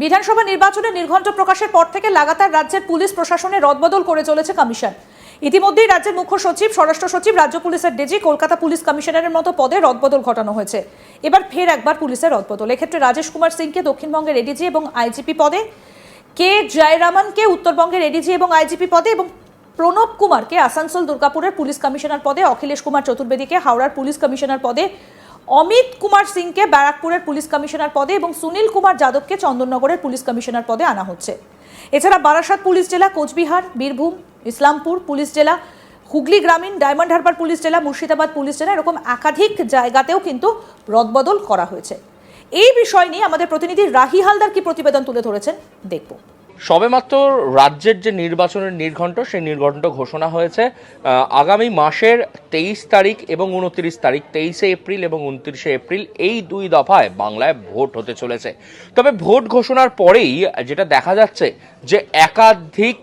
বিধানসভা নির্বাচনে নির্ঘণ্ট প্রকাশের পর থেকে লাগাতার রাজ্যের পুলিশ প্রশাসনে রদবদল করে চলেছে কমিশন। ইতিমধ্যেই রাজ্যের মুখ্য সচিব, স্বরাষ্ট্র সচিব, রাজ্য পুলিশের ডিজি, কলকাতা পুলিশ কমিশনারের মতো পদে রদবদল ঘটানো হয়েছে। এবার ফের একবার পুলিশের রদবদল। এক্ষেত্রে রাজেশ কুমার সিংকে দক্ষিণবঙ্গের এডিজি এবং আইজিপি পদে, কে জয়রামনকে উত্তরবঙ্গের এডিজি এবং আইজিপি পদে এবং প্রণব কুমারকে আসানসোল দুর্গাপুরের পুলিশ কমিশনার পদে, অখিলেশ কুমার চতুর্বেদীকে হাওড়ার পুলিশ কমিশনার পদে, অমিত কুমার সিংকে ব্যারাকপুরের পুলিশ কমিশনার পদে এবং সুনীল কুমার যাদবকে চন্দননগরের পুলিশ কমিশনার পদে আনা হচ্ছে। এছাড়া বারাসাত পুলিশ জেলা, কোচবিহার, বীরভূম, ইসলামপুর পুলিশ জেলা, হুগলি গ্রামীণ, ডায়মন্ড হারবার পুলিশ জেলা, মুর্শিদাবাদ পুলিশ জেলা, এরকম একাধিক জায়গাতেও কিন্তু রদবদল করা হয়েছে। এই বিষয় নিয়ে আমাদের প্রতিনিধি রাহি হালদার কি প্রতিবেদন তুলে ধরেছেন দেখব। সবেমাত্র রাজ্যের যে নির্বাচনের নির্ঘণ্ট, সেই নির্ঘণ্ট ঘোষণা হয়েছে আগামী মাসের 23 তারিখ এবং 29 তারিখ, 23শে এপ্রিল এবং 29শে এপ্রিল, এই দুই দফায় বাংলায় ভোট হতে চলেছে। তবে ভোট ঘোষণার পরেই যেটা দেখা যাচ্ছে যে একাধিক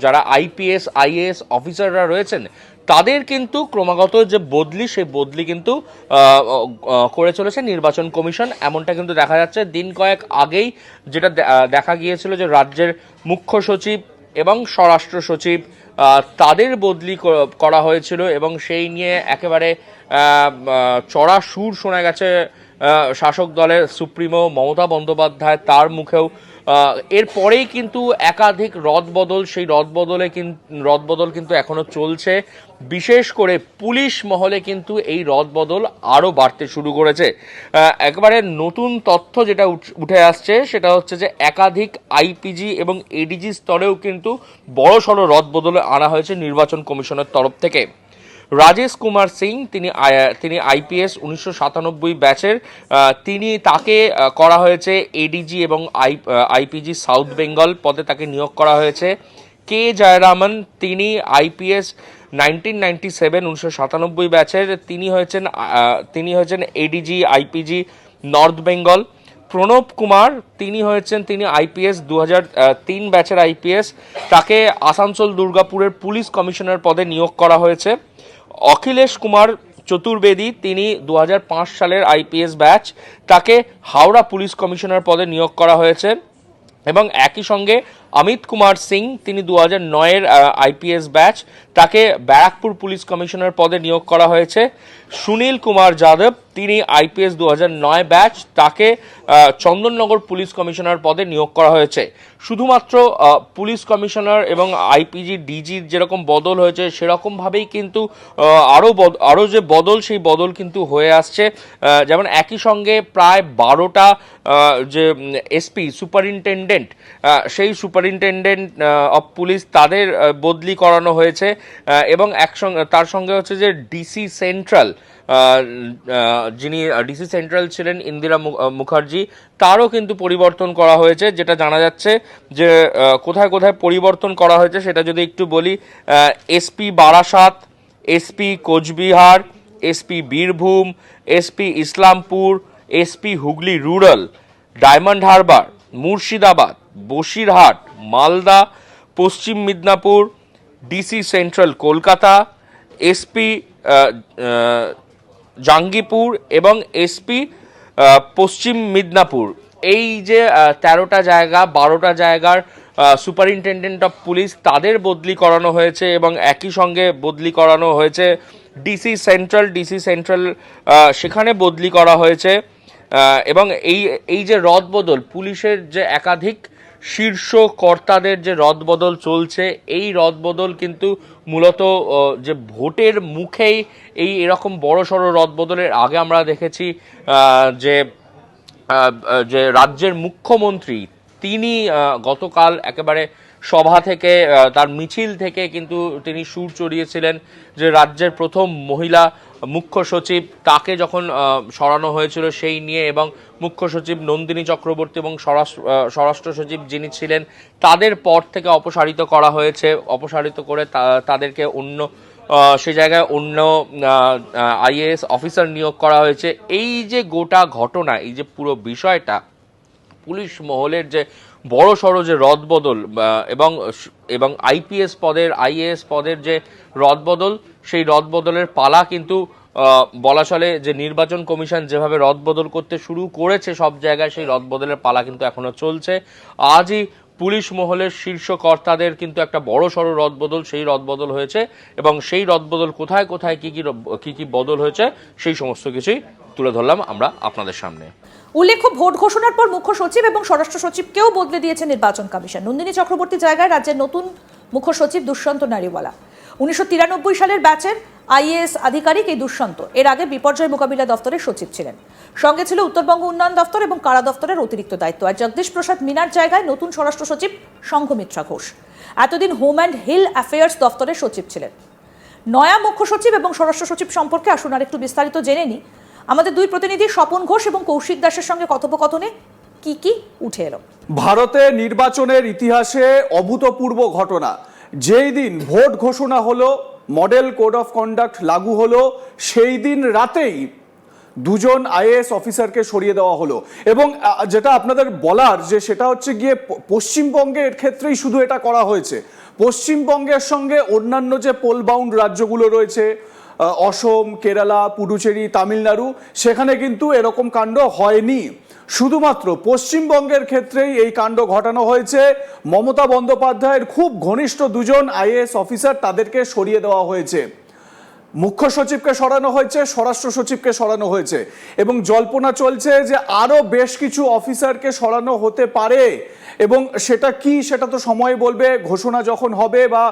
যারা আইপিএস আইএএস অফিসাররা রয়েছেন তাদের কিন্তু ক্রমাগত যে বদলি, সেই বদলি কিন্তু করে চলেছে নির্বাচন কমিশন। এমনটা কিন্তু দেখা যাচ্ছে দিন কয়েক আগেই যেটা দেখা গিয়েছিল যে রাজ্যের মুখ্য সচিব এবং স্বরাষ্ট্র সচিব তাদের বদলি করা হয়েছিল এবং সেই নিয়ে একেবারে চড়া সুর শোনা গেছে শাসক দলের সুপ্রিমো মমতা বন্দ্যোপাধ্যায়, তার মুখেও। এরপরেই কিন্তু একাধিক রদবদল, সেই রদবদল কিন্তু এখনো চলছে। বিশেষ করে পুলিশ মহলে কিন্তু এই রদবদল আরও বাড়তে শুরু করেছে। একেবারে নতুন তথ্য যেটা উঠে আসছে সেটা হচ্ছে যে একাধিক আইপিজি এবং এডিজি স্তরেও কিন্তু বড়সড় রদবদল আনা হয়েছে নির্বাচন কমিশনের তরফ থেকে। রাজেশ কুমার সিং, তিনি আইপিএস 1997 ব্যাচের, তাকে করা হয়েছে এডিজি এবং আইপিজি সাউথ বেঙ্গল পদে তাকে নিয়োগ করা হয়েছে। কে জয়রামন, তিনি আইপিএস 1997 ব্যাচের, তিনি হয়েছেন ADG IPG north Bengal. Pranab Kumar, তিনি আইপিএস 2003 ব্যাচের আইপিএস, তাকে আসানসোল দুর্গাপুরের পুলিশ কমিশনার পদে নিয়োগ করা হয়েছে। অখিলেশ কুমার চতুর্বেদী, তিনি 2005 সালের আইপিএস ব্যাচ, তাকে হাওড়া পুলিশ কমিশনার পদে নিয়োগ করা হয়েছে। এবং একই সঙ্গে অমিত কুমার সিং, তিনি 2009-এর আইপিএস ব্যাচ, তাকে ব্যারাকপুর পুলিশ কমিশনার পদে নিয়োগ করা হয়েছে। সুনীল কুমার যাদব, তিনি আইপিএস 2009 ব্যাচ, তাকে চন্দননগর পুলিশ কমিশনার পদে নিয়োগ করা হয়েছে। শুধুমাত্র পুলিশ কমিশনার এবং আইপিজি ডিজির যেরকম বদল হয়েছে সেরকমভাবেই কিন্তু আরও যে বদল, সেই বদল কিন্তু হয়ে আসছে। যেমন একই সঙ্গে প্রায় 12টা যে এসপি সুপারিনটেন্ডেন্ট, সেই সুপারিনটেন্ডেন্ট অফ পুলিশ, তাদের বদলি করানো হয়েছে। এবং তার সঙ্গে হচ্ছে যে ডিসি সেন্ট্রাল, যিনি ডিসি সেন্ট্রাল ছিলেন ইন্দিরা মুখার্জি, তারও কিন্তু পরিবর্তন করা হয়েছে। যেটা জানা যাচ্ছে যে কোথায় কোথায় পরিবর্তন করা হয়েছে সেটা যদি একটু বলি, SP Barasat, SP Cooch Behar, SP Birbhum, SP Islampur, SP Hooghly rural, Diamond Harbour, Murshidabad, Basirhat, Malda, Paschim Midnapore, DC central Kolkata, SP Jangipur এবং এসপি পশ্চিম মিদনাপুর, এই যে 13টা জায়গা, 12টা জায়গার সুপারিনটেন্ডেন্ট অফ পুলিশ, তাদের বদলি করানো হয়েছে। এবং একই সঙ্গে বদলি করানো হয়েছে ডিসি সেন্ট্রাল, সেখানে বদলি করা হয়েছে। এবং এই যে রদবদল, পুলিশের যে একাধিক শীর্ষ কর্তাদের যে রদবদল চলছে, এই রদবদল কিন্তু মূলত যে ভোটের মুখেই এরকম বড়সড় রদবদলের আগে আমরা দেখেছি যে রাজ্যের মুখ্যমন্ত্রী, তিনি গতকাল একেবারে সভা থেকে, তার মিছিল থেকে কিন্তু তিনি সুর চড়িয়েছিলেন যে রাজ্যের প্রথম মহিলা মুখ্য সচিব, তাকে যখন সরানো হয়েছিল সেই নিয়ে, এবং মুখ্য সচিব নন্দিনী চক্রবর্তী এবং স্বরাষ্ট্র সচিব যিনি ছিলেন তাদের পদ থেকে অপসারিত করা হয়েছে। অপসারিত করে তাদেরকে সে জায়গায় অন্য আইএএস অফিসার নিয়োগ করা হয়েছে। এই যে গোটা ঘটনা, এই যে পুরো বিষয়টা, পুলিশ মহলের যে বড়সড় যে রদবদল এবং আইপিএস পদের, আইএএস পদের যে রদবদল, সেই রদবদলের পালা কিন্তু বলা চলে যে নির্বাচন কমিশন যেভাবে রদবদল করতে শুরু করেছে সব জায়গায়, সেই রদবদলের পালা কিন্তু এখনো চলছে। আজই পুলিশ মহলের শীর্ষ কর্তাদের কিন্তু একটা বড় সড়ো রদবদল, সেই রদবদল হয়েছে এবং সেই রদবদল কোথায় কোথায় কি কি বদল হয়েছে সেই সমস্ত কিছুই তুলে ধরলাম আমরা আপনাদের সামনে। উল্লেখ্য, ভোট ঘোষণার পর মুখ্য সচিব এবং স্বরাষ্ট্র সচিবকেও বদলে দিয়েছে নির্বাচন কমিশন। নন্দিনী চক্রবর্তী জায়গায় রাজ্যের নতুন মুখ্য সচিব দুষ্যন্ত নারিওয়ালা। 1993 সালের ব্যাচের আইএএস আধিকারিক এই দুষ্যন্ত এর আগে বিপর্যয় মোকাবিলা দফতরের সচিব ছিলেন। সঙ্গে ছিল উত্তরবঙ্গ উন্নয়ন দফতর এবং কারা দফতরের অতিরিক্ত দায়িত্ব। আর জগদীশ প্রসাদ মিনার জায়গায় নতুন স্বরাষ্ট্র সচিব সংঘমিত্রা ঘোষ এতদিন হোম অ্যান্ড হিল অ্যাফেয়ার্স দফতরের সচিব ছিলেন। নয়া মুখ্য সচিব এবং স্বরাষ্ট্র সচিব সম্পর্কে আসুন আর একটু বিস্তারিত জেনে নিই। আমাদের দুই প্রতিনিধি স্বপন ঘোষ এবং কৌশিক দাসের সঙ্গে কথোপকথনে কি উঠে এলো। ভারতে নির্বাচনের ইতিহাসে অভূতপূর্ব ঘটনা। যেই দিন ভোট ঘোষণা হলো, মডেল কোড অফ কন্ডাক্ট লাগু হলো, সেই দিন রাতেই দুজন আইএএস অফিসারকে সরিয়ে দেওয়া হলো। এবং যেটা আপনাদের বলার যে সেটা হচ্ছে গিয়ে পশ্চিমবঙ্গের ক্ষেত্রেই শুধু এটা করা হয়েছে। পশ্চিমবঙ্গের সঙ্গে অন্যান্য যে পোল বাউন্ড রাজ্যগুলো রয়েছে, অসম, কেরালা, পুডুচেরি, তামিলনাড়ু, সেখানে কিন্তু এরকম কাণ্ড হয়নি। শুধুমাত্র পশ্চিমবঙ্গের ক্ষেত্রেই এই কাণ্ড ঘটানো হয়েছে। মমতা বন্দ্যোপাধ্যায়ের খুব ঘনিষ্ঠ দুজন আইএএস অফিসার, তাদেরকে সরিয়ে দেওয়া হয়েছে। মুখ্য সচিবকে সরানো হয়েছে, স্বরাষ্ট্র সচিবকে সরানো হয়েছে এবং জল্পনা চলছে যে আরো বেশ কিছু অফিসারকে সরানো হতে পারে। এবং সেটা কি, সেটা তো সময় বলবে। ঘোষণা যখন হবে বা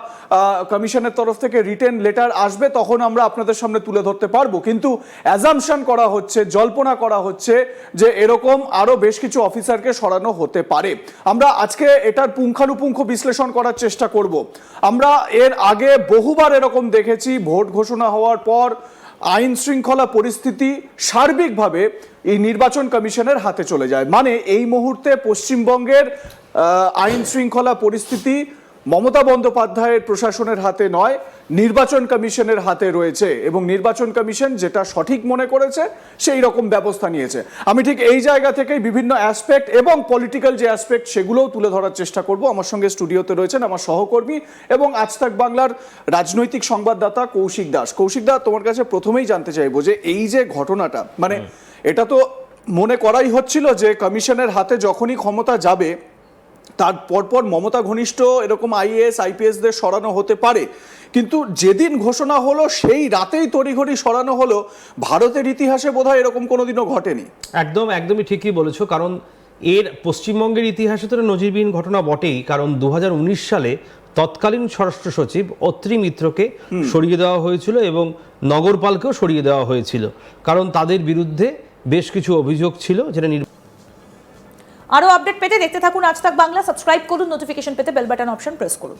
কমিশনের তরফ থেকে রিটেন লেটার আসবে তখন আমরা আপনাদের সামনে তুলে ধরতে পারবো। কিন্তু অ্যাজাম্পশন করা হচ্ছে, জল্পনা করা হচ্ছে যে এরকম আরো বেশ কিছু অফিসারকে সরানো হতে পারে। আমরা আজকে এটার পুঙ্খানুপুঙ্খ বিশ্লেষণ করার চেষ্টা করব। আমরা এর আগে বহুবার এরকম দেখেছি, ভোট ঘোষণা হওয়ার পর আইন শৃঙ্খলা পরিস্থিতি সার্বিকভাবে এই নির্বাচন কমিশনের হাতে চলে যায়। মানে এই মুহূর্তে পশ্চিমবঙ্গের আইন শৃঙ্খলা পরিস্থিতি মমতা বন্দ্যোপাধ্যায়ের প্রশাসনের হাতে নয়, নির্বাচন কমিশনের হাতে রয়েছে এবং নির্বাচন কমিশন যেটা সঠিক মনে করেছে সেই রকম ব্যবস্থা নিয়েছে। আমি ঠিক এই জায়গা থেকেই বিভিন্ন অ্যাসপেক্ট এবং পলিটিক্যাল যে অ্যাসপেক্ট সেগুলোও তুলে ধরার চেষ্টা করব। আমার সঙ্গে স্টুডিওতে রয়েছেন আমার সহকর্মী এবং আজ তাক বাংলার রাজনৈতিক সংবাদদাতা কৌশিক দাস। কৌশিক দা, তোমার কাছে প্রথমেই জানতে চাইবো যে এই যে ঘটনাটা, মানে এটা তো মনে করাই হচ্ছিল যে কমিশনের হাতে যখনই ক্ষমতা যাবে তার পরপর মমতা ঘনিষ্ঠ এরকম আইএএস আইপিএসদের সরানো হতে পারে, কিন্তু যেদিন ঘোষণা হলো সেই রাতেই তড়িঘড়ি সরানো হলো। ভারতের ইতিহাসে বোধহয় এরকম কোনোদিনও ঘটেনি। একদমই ঠিকই বলেছো, কারণ এর পশ্চিমবঙ্গের ইতিহাসে তো নজিরবিহীন ঘটনা বটেই। কারণ 2019 সালে তৎকালীন স্বরাষ্ট্র সচিব অত্রি মিত্রকে সরিয়ে দেওয়া হয়েছিল এবং নগরপালকেও সরিয়ে দেওয়া হয়েছিল, কারণ তাদের বিরুদ্ধে বেশ কিছু অভিযোগ ছিল যেটা। আরো আপডেট পেতে দেখতে থাকুন আজ তাক বাংলা, সাবস্ক্রাইব করুন, নোটিফিকেশন পেতে বেল বাটন অপশন প্রেস করুন।